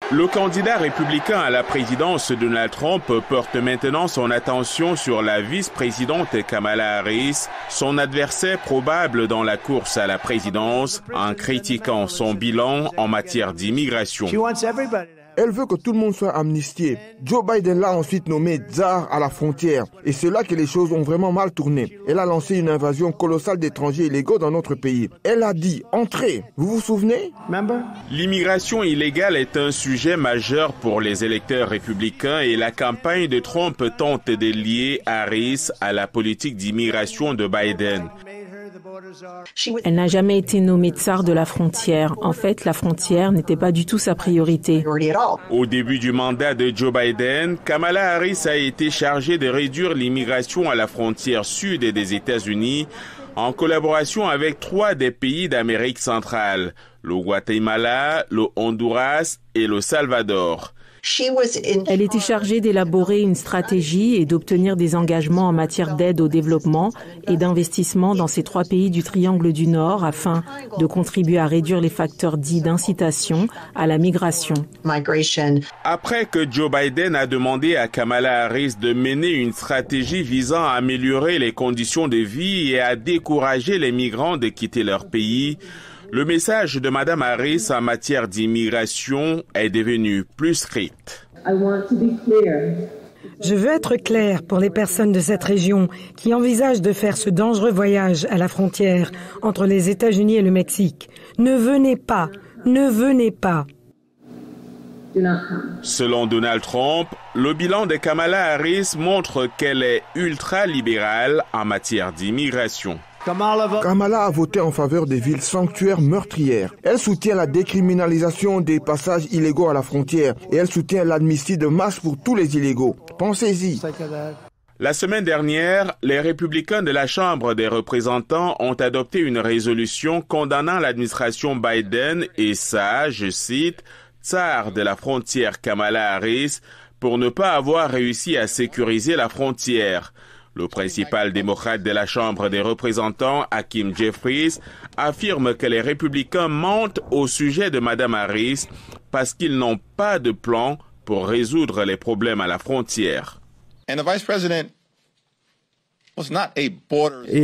Le candidat républicain à la présidence Donald Trump porte maintenant son attention sur la vice-présidente Kamala Harris, son adversaire probable dans la course à la présidence, en critiquant son bilan en matière d'immigration. Elle veut que tout le monde soit amnistié. Joe Biden l'a ensuite nommé tsar à la frontière. Et c'est là que les choses ont vraiment mal tourné. Elle a lancé une invasion colossale d'étrangers illégaux dans notre pays. Elle a dit « Entrez ». Vous vous souvenez? L'immigration illégale est un sujet majeur pour les électeurs républicains et la campagne de Trump tente de lier Harris à la politique d'immigration de Biden. Elle n'a jamais été nommée tsar de la frontière. En fait, la frontière n'était pas du tout sa priorité. Au début du mandat de Joe Biden, Kamala Harris a été chargée de réduire l'immigration à la frontière sud des États-Unis en collaboration avec 3 des pays d'Amérique centrale, le Guatemala, le Honduras et le Salvador. Elle était chargée d'élaborer une stratégie et d'obtenir des engagements en matière d'aide au développement et d'investissement dans ces 3 pays du Triangle du Nord afin de contribuer à réduire les facteurs dits d'incitation à la migration. Après que Joe Biden a demandé à Kamala Harris de mener une stratégie visant à améliorer les conditions de vie et à décourager les migrants de quitter leur pays, le message de Mme Harris en matière d'immigration est devenu plus strict. Je veux être clair pour les personnes de cette région qui envisagent de faire ce dangereux voyage à la frontière entre les États-Unis et le Mexique. Ne venez pas, ne venez pas. Selon Donald Trump, le bilan de Kamala Harris montre qu'elle est ultra-libérale en matière d'immigration. Kamala a voté en faveur des villes sanctuaires meurtrières. Elle soutient la décriminalisation des passages illégaux à la frontière et elle soutient l'amnistie de masse pour tous les illégaux. Pensez-y. La semaine dernière, les républicains de la Chambre des représentants ont adopté une résolution condamnant l'administration Biden et sa, je cite, tsar de la frontière Kamala Harris pour ne pas avoir réussi à sécuriser la frontière. Le principal démocrate de la Chambre des représentants, Hakeem Jeffries, affirme que les républicains mentent au sujet de Mme Harris parce qu'ils n'ont pas de plan pour résoudre les problèmes à la frontière. Et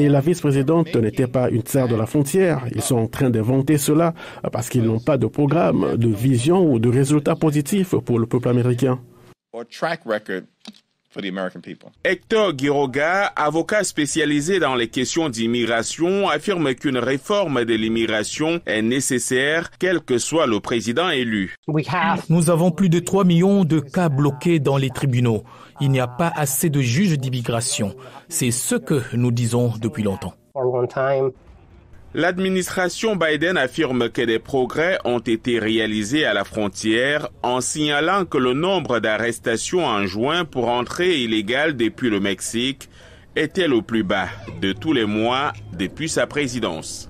la vice-présidente n'était pas une tsar de la frontière. Ils sont en train d'inventer cela parce qu'ils n'ont pas de programme, de vision ou de résultats positifs pour le peuple américain. Hector Guiroga, avocat spécialisé dans les questions d'immigration, affirme qu'une réforme de l'immigration est nécessaire, quel que soit le président élu. Nous avons plus de 3 millions de cas bloqués dans les tribunaux. Il n'y a pas assez de juges d'immigration. C'est ce que nous disons depuis longtemps. L'administration Biden affirme que des progrès ont été réalisés à la frontière en signalant que le nombre d'arrestations en juin pour entrée illégale depuis le Mexique était le plus bas de tous les mois depuis sa présidence.